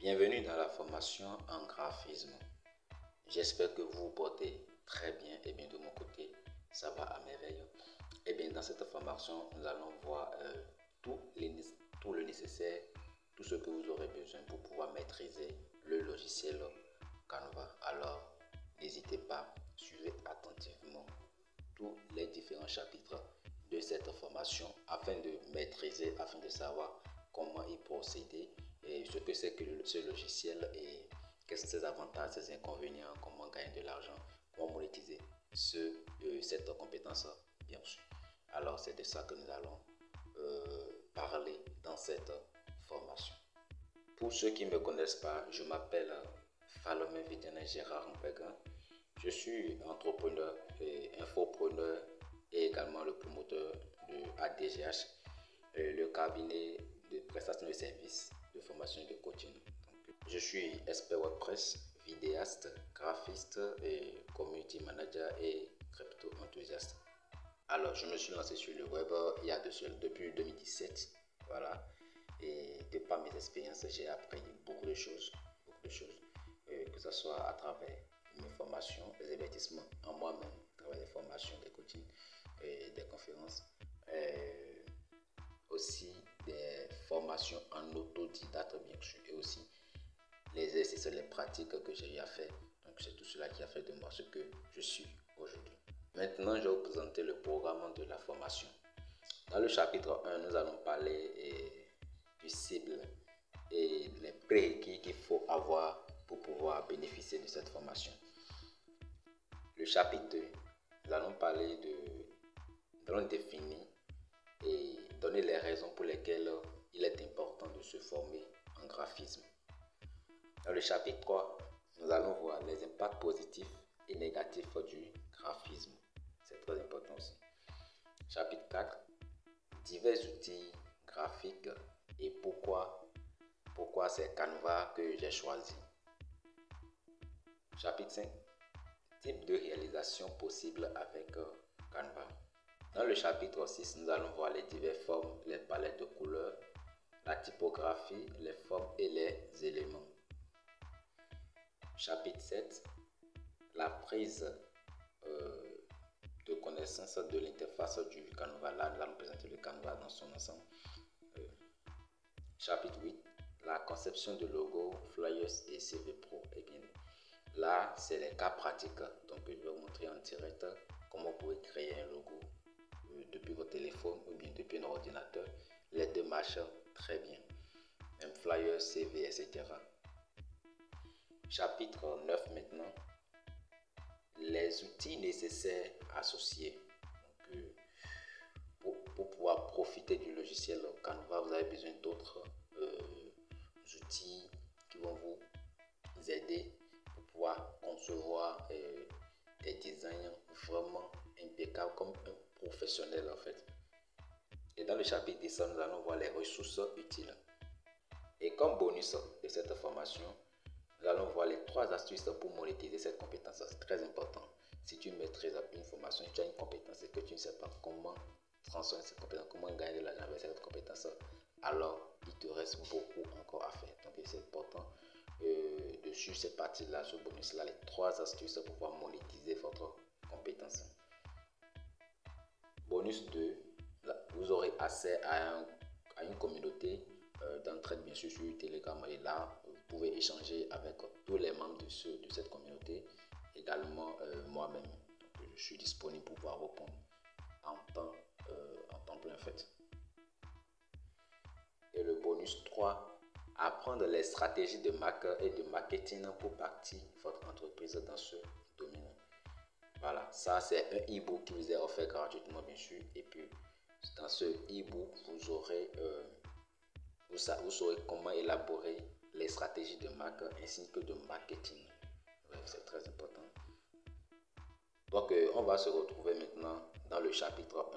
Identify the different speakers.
Speaker 1: Bienvenue dans la formation en graphisme. J'espère que vous vous portez très bien. Et bien de mon côté, ça va à merveille. Et bien dans cette formation, nous allons voir tout le nécessaire, tout ce que vous aurez besoin pour pouvoir maîtriser le logiciel Canva. Alors, n'hésitez pas, suivez attentivement tous les différents chapitres de cette formation afin de maîtriser, afin de savoir comment y procéder et ce que c'est que ce logiciel et quels sont ses avantages, ses inconvénients, comment gagner de l'argent, comment monétiser cette compétence bien sûr. Alors c'est de ça que nous allons parler dans cette formation. Pour ceux qui ne me connaissent pas, je m'appelle Falomé Vidiane Gérard Mpega. Je suis entrepreneur et infopreneur et également le promoteur de ADGH, le cabinet de prestation de services, de formation et de coaching. Je suis expert WordPress, vidéaste, graphiste, et community manager et crypto enthousiaste. Alors, je me suis lancé sur le web depuis 2017. Voilà. Et de par mes expériences, j'ai appris beaucoup de choses, que ce soit à travers mes formations, les investissements en moi-même, à travers des formations, des coachings, et des conférences, aussi des formations en autodidacte bien sûr, et aussi les exercices, les pratiques que j'ai eu à faire. Donc c'est tout cela qui a fait de moi ce que je suis aujourd'hui. Maintenant, je vais vous présenter le programme de la formation. Dans le chapitre 1, nous allons parler du cible et les prérequis qu'il faut avoir pour pouvoir bénéficier de cette formation. Le chapitre 2, nous allons définir et donner les raisons pour lesquelles il est important de se former en graphisme. Dans le chapitre 3, nous allons voir les impacts positifs et négatifs du graphisme. C'est très important aussi. Chapitre 4, divers outils graphiques et pourquoi c'est Canva que j'ai choisi. Chapitre 5, type de réalisation possible avec Canva. Dans le chapitre 6, nous allons voir les diverses formes, les palettes de couleurs, la typographie, les formes et les éléments. Chapitre 7, la prise de connaissance de l'interface du Canva. Là, nous allons présenter le Canva dans son ensemble. Chapitre 8, la conception de logos, flyers et CV Pro. Et bien, là, c'est les cas pratiques. Donc, je vais vous montrer en direct comment vous pouvez créer un logo depuis votre téléphone ou bien depuis un ordinateur. Les deux marchent très bien. Même flyers, CV, etc. Chapitre 9 maintenant, les outils nécessaires associés. Donc, pour pouvoir profiter du logiciel Canva, vous avez besoin d'autres outils qui vont vous aider pour pouvoir concevoir des designs vraiment impeccables comme un professionnel en fait. Et dans le chapitre 10, nous allons voir les ressources utiles. Et comme bonus de cette formation, nous allons voir les 3 astuces pour monétiser cette compétence. C'est très important. Si tu maîtrises une formation, si tu as une compétence et que tu ne sais pas comment transformer cette compétence, comment gagner de l'argent avec cette compétence, alors il te reste beaucoup encore à faire. Donc c'est important de suivre cette partie-là, ce bonus-là, les 3 astuces pour pouvoir monétiser votre compétence. Bonus 2, vous aurez accès à une communauté d'entraide bien sûr sur Telegram, et là vous pouvez échanger avec tous les membres de cette communauté, également moi-même. Donc, je suis disponible pour pouvoir répondre en temps plein en fait. Et le bonus 3, apprendre les stratégies de marque et de marketing pour bâtir votre entreprise dans ce domaine. Voilà, ça c'est un e-book qui vous est offert gratuitement bien sûr, et puis dans ce e-book vous saurez comment élaborer les stratégies de marque ainsi que de marketing. Ouais, c'est très important. Donc on va se retrouver maintenant dans le chapitre